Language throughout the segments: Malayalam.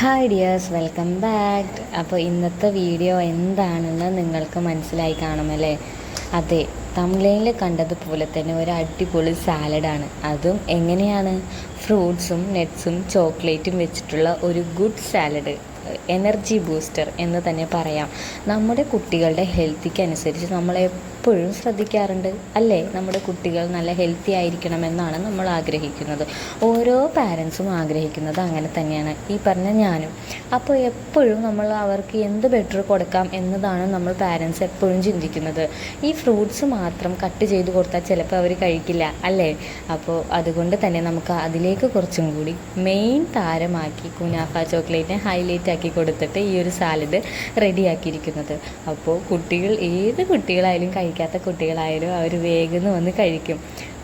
Hi dears, welcome back. അപ്പോൾ ഇന്നത്തെ വീഡിയോ എന്താണെന്ന് നിങ്ങൾക്ക് മനസ്സിലായി കാണുമല്ലേ? അതെ, തംബ്നെയിലിൽ കണ്ടതുപോലെ തന്നെ ഒരു അടിപൊളി സാലഡാണ്. അതും എങ്ങനെയാണ്? ഫ്രൂട്ട്സും നട്ട്സും ചോക്ലേറ്റും വെച്ചിട്ടുള്ള ഒരു ഗുഡ് സാലഡ്, എനർജി ബൂസ്റ്റർ എന്ന് തന്നെ പറയാം. നമ്മുടെ കുട്ടികളുടെ ഹെൽത്തിക്ക് അനുസരിച്ച് നമ്മളെപ്പോഴും ശ്രദ്ധിക്കാറുണ്ട് അല്ലേ? നമ്മുടെ കുട്ടികൾ നല്ല ഹെൽത്തി ആയിരിക്കണമെന്നാണ് നമ്മൾ ആഗ്രഹിക്കുന്നത്. ഓരോ പാരൻസും ആഗ്രഹിക്കുന്നത് അങ്ങനെ തന്നെയാണ്, ഈ പറഞ്ഞ ഞാനും. അപ്പോൾ എപ്പോഴും നമ്മൾ അവർക്ക് എന്ത് ബെറ്റർ കൊടുക്കാം എന്നതാണ് നമ്മൾ പാരൻസ് എപ്പോഴും ചിന്തിക്കുന്നത്. ഈ ഫ്രൂട്ട്സ് മാത്രം കട്ട് ചെയ്ത് കൊടുത്താൽ ചിലപ്പോൾ അവർ കഴിക്കില്ല അല്ലേ? അപ്പോൾ അതുകൊണ്ട് തന്നെ നമുക്ക് അതിലേക്ക് കുറച്ചും കൂടി മെയിൻ താരമാക്കി കുനാഫ ചോക്ലേറ്റിനെ ഹൈലൈറ്റ് ആക്കി കൊടുത്തിട്ട് ഈ ഒരു സാലഡ് റെഡിയാക്കിയിരിക്കുന്നത്. അപ്പോൾ കുട്ടികൾ, ഏത് കുട്ടികളായാലും കഴിക്കാത്ത കുട്ടികളായാലും അവർ വേഗം വന്ന് കഴിക്കും.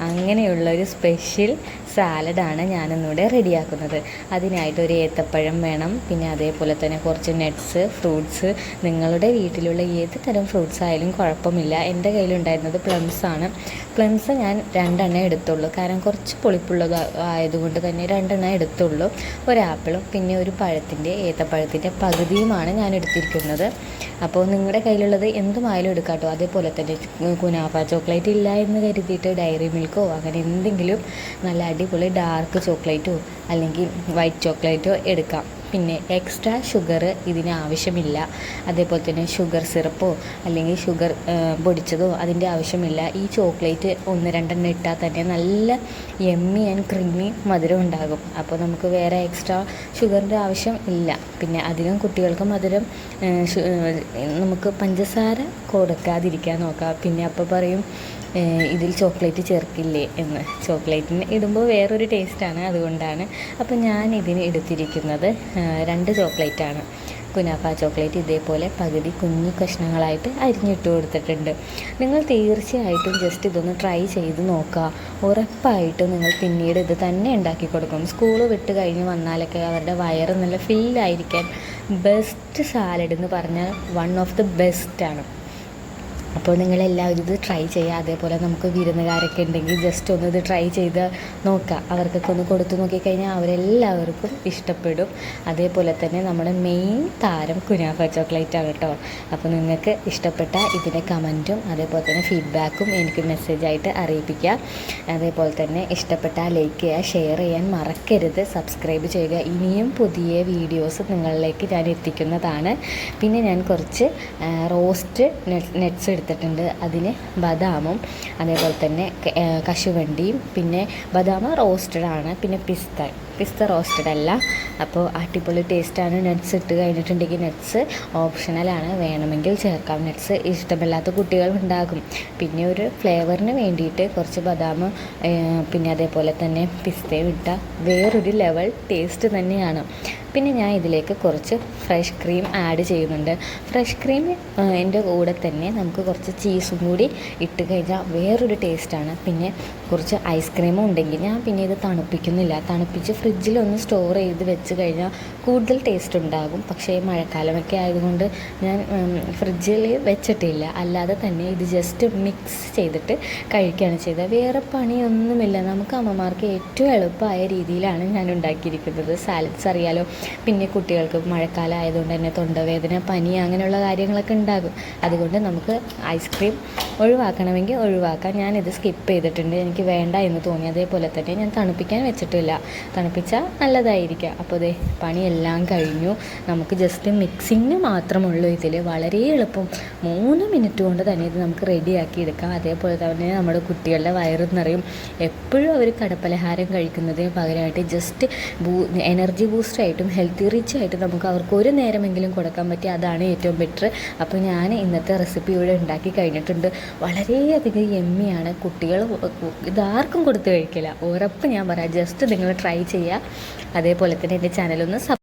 അങ്ങനെയുള്ളൊരു സ്പെഷ്യൽ സാലഡാണ് ഞാനിന്നിവിടെ റെഡിയാക്കുന്നത്. അതിനായിട്ട് ഒരു ഏത്തപ്പഴം വേണം, പിന്നെ അതേപോലെ തന്നെ കുറച്ച് നട്ട്സ്, ഫ്രൂട്ട്സ്. നിങ്ങളുടെ വീട്ടിലുള്ള ഏത് തരം ഫ്രൂട്ട്സ് ആയാലും കുഴപ്പമില്ല. എൻ്റെ കയ്യിലുണ്ടായിരുന്നത് പ്ലംസാണ്. പ്ലംസ് ഞാൻ 2 എടുത്തുള്ളൂ, കാരണം കുറച്ച് പുളിപ്പുള്ളത് ആയതുകൊണ്ട് തന്നെ 2 എടുത്തുള്ളൂ. ഒരു ആപ്പിളും പിന്നെ ഒരു ഏത്തപ്പഴത്തിൻ്റെ പകുതിയുമാണ് ഞാൻ എടുത്തിരിക്കുന്നത്. അപ്പോൾ നിങ്ങളുടെ കയ്യിലുള്ളത് എന്തുമായാലും എടുക്കാം കേട്ടോ. അതേപോലെ തന്നെ കുനാഫ ചോക്ലേറ്റ് ഇല്ല എന്ന് കരുതിയിട്ട് ഡയറി മിൽക്കോ അങ്ങനെ എന്തെങ്കിലും നല്ല അടിപൊളി ഡാർക്ക് ചോക്ലേറ്റോ അല്ലെങ്കിൽ വൈറ്റ് ചോക്ലേറ്റോ എടുക്കാം. പിന്നെ എക്സ്ട്രാ ഷുഗർ ഇതിന് ആവശ്യമില്ല. അതേപോലെ തന്നെ ഷുഗർ സിറപ്പോ അല്ലെങ്കിൽ ഷുഗർ പൊടിച്ചതോ അതിൻ്റെ ആവശ്യമില്ല. ഈ ചോക്ലേറ്റ് 1-2 ഇട്ടാൽ തന്നെ നല്ല യമ്മി ആൻഡ് ക്രീമി മധുരം ഉണ്ടാകും. അപ്പോൾ നമുക്ക് വേറെ എക്സ്ട്രാ ഷുഗറിൻ്റെ ആവശ്യം ഇല്ല. പിന്നെ അധികം കുട്ടികൾക്ക് മധുരം നമുക്ക് പഞ്ചസാര കൊടുക്കാതിരിക്കാൻ നോക്കാം. പിന്നെ അപ്പോൾ പറയും ഇതിൽ ചോക്ലേറ്റ് ചേർക്കില്ലേ എന്ന്. ചോക്ലേറ്റിന് ഇടുമ്പോൾ വേറൊരു ടേസ്റ്റാണ്, അതുകൊണ്ടാണ്. അപ്പോൾ ഞാൻ ഇതിന് എടുത്തിരിക്കുന്നത് 2 ചോക്ലേറ്റാണ്. കുനാഫ ചോക്ലേറ്റ് ഇതേപോലെ പകുതി കുഞ്ഞു കഷ്ണങ്ങളായിട്ട് അരിഞ്ഞിട്ട് കൊടുത്തിട്ടുണ്ട്. നിങ്ങൾ തീർച്ചയായിട്ടും ജസ്റ്റ് ഇതൊന്ന് ട്രൈ ചെയ്ത് നോക്കുക. ഉറപ്പായിട്ടും നിങ്ങൾ പിന്നീട് ഇത് തന്നെ ഉണ്ടാക്കി കൊടുക്കും. സ്കൂൾ വിട്ട് കഴിഞ്ഞ് വന്നാലൊക്കെ അവരുടെ വയറ് നല്ല ഫില്ലായിരിക്കാൻ ബെസ്റ്റ് സാലഡ് എന്ന് പറഞ്ഞാൽ വൺ ഓഫ് ദി ബെസ്റ്റാണ്. അപ്പോൾ നിങ്ങളെല്ലാവരും ഇത് ട്രൈ ചെയ്യുക. അതേപോലെ നമുക്ക് വിരുന്നുകാരൊക്കെ ഉണ്ടെങ്കിൽ ജസ്റ്റ് ഒന്ന് ഇത് ട്രൈ ചെയ്ത് നോക്കുക. അവർക്കൊക്കെ ഒന്ന് കൊടുത്തു നോക്കിക്കഴിഞ്ഞാൽ അവരെല്ലാവർക്കും ഇഷ്ടപ്പെടും. അതേപോലെ തന്നെ നമ്മുടെ മെയിൻ താരം കുനാഫ ചോക്ലേറ്റാണ് കേട്ടോ. അപ്പോൾ നിങ്ങൾക്ക് ഇഷ്ടപ്പെട്ട ഇതിൻ്റെ കമൻറ്റും അതേപോലെ തന്നെ ഫീഡ്ബാക്കും എനിക്ക് മെസ്സേജായിട്ട് അറിയിപ്പിക്കുക. അതേപോലെ തന്നെ ഇഷ്ടപ്പെട്ടാൽ ലൈക്ക് ചെയ്യുക, ഷെയർ ചെയ്യാൻ മറക്കരുത്, സബ്സ്ക്രൈബ് ചെയ്യുക. ഇനിയും പുതിയ വീഡിയോസ് നിങ്ങളിലേക്ക് ഞാൻ എത്തിക്കുന്നതാണ്. പിന്നെ ഞാൻ കുറച്ച് റോസ്റ്റ് നട്ട്സ് എടുത്തിട്ടുണ്ട്. അതിന് ബദാമും അതേപോലെ തന്നെ കശുവണ്ടിയും, പിന്നെ ബദാം റോസ്റ്റഡ് ആണ്, പിന്നെ പിസ്ത റോസ്റ്റഡ് അല്ല. അപ്പോൾ അടിപൊളി ടേസ്റ്റാണ്. നട്ട്സ് ഇട്ട് കഴിഞ്ഞിട്ടുണ്ടെങ്കിൽ നട്ട്സ് ഓപ്ഷണലാണ്, വേണമെങ്കിൽ ചേർക്കാം. നട്ട്സ് ഇഷ്ടമില്ലാത്ത കുട്ടികളുണ്ടാകും. പിന്നെ ഒരു ഫ്ലേവറിന് വേണ്ടിയിട്ട് കുറച്ച് ബദാം പിന്നെ അതേപോലെ തന്നെ പിസ്തയും ഇട്ടാൽ വേറൊരു ലെവൽ ടേസ്റ്റ് തന്നെയാണ്. പിന്നെ ഞാൻ ഇതിലേക്ക് കുറച്ച് ഫ്രഷ് ക്രീം ആഡ് ചെയ്യുന്നുണ്ട്. ഫ്രഷ് ക്രീം എൻ്റെ കൂടെ തന്നെ നമുക്ക് കുറച്ച് ചീസും കൂടി ഇട്ട് കഴിഞ്ഞാൽ വേറൊരു ടേസ്റ്റാണ്. പിന്നെ കുറച്ച് ഐസ്ക്രീമും ഉണ്ടെങ്കിൽ ഞാൻ പിന്നെ ഇത് തണുപ്പിക്കുന്നില്ല. തണുപ്പിച്ച് ഫ്രിഡ്ജിലൊന്ന് സ്റ്റോർ ചെയ്ത് വെച്ച് കഴിഞ്ഞാൽ കൂടുതൽ ടേസ്റ്റ് ഉണ്ടാകും. പക്ഷേ മഴക്കാലമൊക്കെ ആയതുകൊണ്ട് ഞാൻ ഫ്രിഡ്ജിൽ വെച്ചിട്ടില്ല. അല്ലാതെ തന്നെ ഇത് ജസ്റ്റ് മിക്സ് ചെയ്തിട്ട് കഴിക്കുകയാണ് ചെയ്തത്. വേറെ പണിയൊന്നുമില്ല. നമുക്ക് അമ്മമാർക്ക് ഏറ്റവും എളുപ്പമായ രീതിയിലാണ് ഞാൻ ഉണ്ടാക്കിയിരിക്കുന്നത്. സാലഡ്സ് അറിയാലോ. പിന്നെ കുട്ടികൾക്ക് മഴക്കാലം ആയതുകൊണ്ട് തന്നെ തൊണ്ടവേദന, പനി അങ്ങനെയുള്ള കാര്യങ്ങളൊക്കെ ഉണ്ടാകും. അതുകൊണ്ട് നമുക്ക് ഐസ്ക്രീം ഒഴിവാക്കണമെങ്കിൽ ഒഴിവാക്കാം. ഞാനിത് സ്കിപ്പ് ചെയ്തിട്ടുണ്ട്, എനിക്ക് വേണ്ട എന്ന് തോന്നി. അതേപോലെ തന്നെ ഞാൻ തണുപ്പിക്കാൻ വെച്ചിട്ടില്ല. തണുപ്പിച്ചാൽ നല്ലതായിരിക്കാം. അപ്പോൾ ദേ പണിയെല്ലാം കഴിഞ്ഞു. നമുക്ക് ജസ്റ്റ് മിക്സിങ് മാത്രമുള്ളൂ ഇതിൽ. വളരെ എളുപ്പം 3 മിനിറ്റ് കൊണ്ട് തന്നെ ഇത് നമുക്ക് റെഡിയാക്കി എടുക്കാം. അതേപോലെ തന്നെ നമ്മുടെ കുട്ടികളുടെ വയറും നിറയും. എപ്പോഴും അവർ കടപ്പലഹാരം കഴിക്കുന്നതിന് പകരമായിട്ട് ജസ്റ്റ് എനർജി ബൂസ്റ്ററായിട്ടും ഹെൽത്തി റിച്ച് ആയിട്ട് നമുക്ക് അവർക്ക് ഒരു നേരമെങ്കിലും കൊടുക്കാൻ പറ്റിയ അതാണ് ഏറ്റവും ബെറ്റർ. അപ്പോൾ ഞാൻ ഇന്നത്തെ റെസിപ്പി ഇവിടെ ഉണ്ടാക്കി കഴിഞ്ഞിട്ടുണ്ട്. വളരെയധികം യമ്മിയാണ്. കുട്ടികൾ ഇതാർക്കും കൊടുത്ത് കഴിക്കില്ല, ഉറപ്പ് ഞാൻ പറയാം. ജസ്റ്റ് നിങ്ങൾ ട്രൈ ചെയ്യുക. അതേപോലെ തന്നെ എൻ്റെ ചാനലൊന്ന്